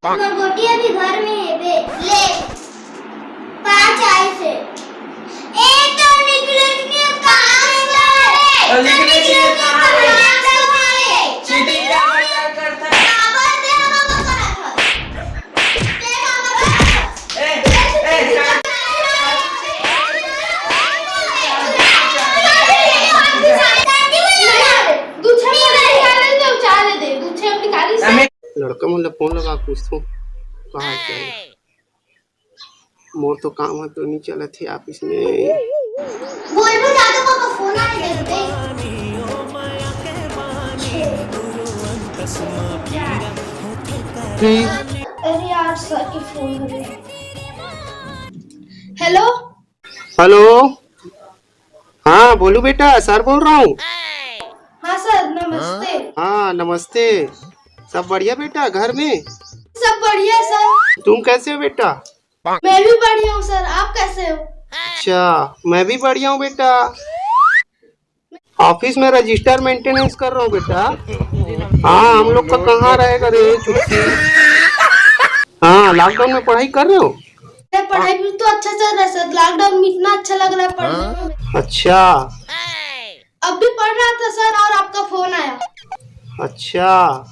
गोटी अभी घर में है बे। ले 5 आए से एक तो निकलने कहां है? निकलने कहां है? चीटिंग क्या करता है? आवाज दे बाबा करा था। ए लड़का मतलब फोन लगा पूछता हूँ कहाँ चल मोर तो काम है तो नहीं चला थे ऑफिस में। बोल भी दादा पापा फोन आ रहे थे। अरे यार सर की फोन है। हेलो हेलो हाँ बोलू बेटा सर बोल रहा हूँ। हाँ सर नमस्ते। हाँ नमस्ते। सब बढ़िया बेटा घर में? सब बढ़िया सर। तुम कैसे हो बेटा? मैं भी बढ़िया हूँ सर, आप कैसे हो? अच्छा मैं भी बढ़िया हूँ बेटा। ऑफिस में रजिस्टर मेंटेनेंस कर रहा हूँ बेटा। हाँ हम लोग का कहाँ रहेगा रे छुट्टी। हाँ लॉकडाउन में पढ़ाई कर रहे हो? पढ़ाई भी तो अच्छा चल रहा है सर, लॉकडाउन में इतना अच्छा लग रहा है पढ़ने में। अच्छा अब भी पढ़ रहा था सर और आपका फोन आया। अच्छा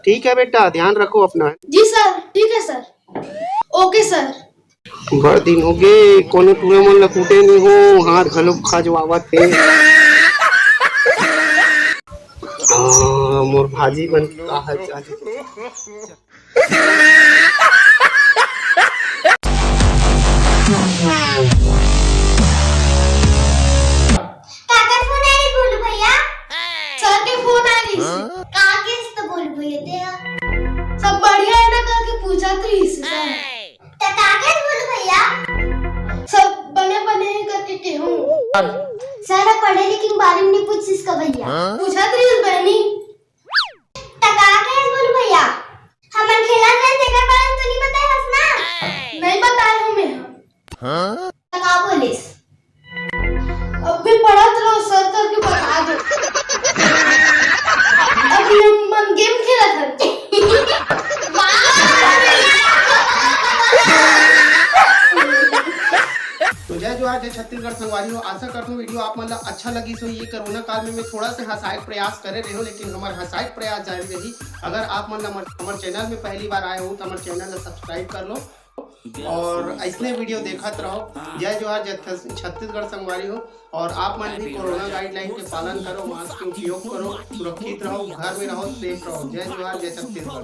ठीक है बेटा ध्यान रखो अपना। जी सर ठीक है सर। Okay sir. बड़ दिन हो गए कोने पूरे मन लकूटे नहीं हो हाथ घलो खजवावत थे। मोर भाजी बन का है काका फोन आई बोल भैया। सर के फोन आ रही है। कहां के तो बोल भैया तेरा सब बढ़िया है ना करके पूछा तो इससे सर काका बोल भैया सब बने बने करके के हूं सर पढ़े लेकिन बारे में नहीं पूछ इसका भैया पूछा तो इस बहनी काका बोल भैया हमन खेला में तेरा बारे तो नहीं बताया हसना नहीं बताया हूं मैं हां का बोलिस अब भी पढ़त रहो सर करके बता दो। अभी हम गेम खेला था। तो जय जोहार जय छत्तीसगढ़ संगवारी हो। आशा करता हूँ वीडियो आप मतलब अच्छा लगी सो। ये कोरोना काल में मैं थोड़ा सा हंसायक प्रयास करे रहे हो लेकिन हमारे हंसायक प्रयास जारी रही। अगर आप मतलब हमारे चैनल में पहली बार आए हो तो हमारे चैनल को सब्सक्राइब कर लो और ऐसने वीडियो देखत रहो। जय जोहार जय छत्तीसगढ़ संगवारी हो। और आप मन भी कोरोना गाइडलाइन के पालन करो, मास्क के उपयोग करो, सुरक्षित रहो, घर में रहो, सेफ रहो। जय जोहार जय छत्तीसगढ़।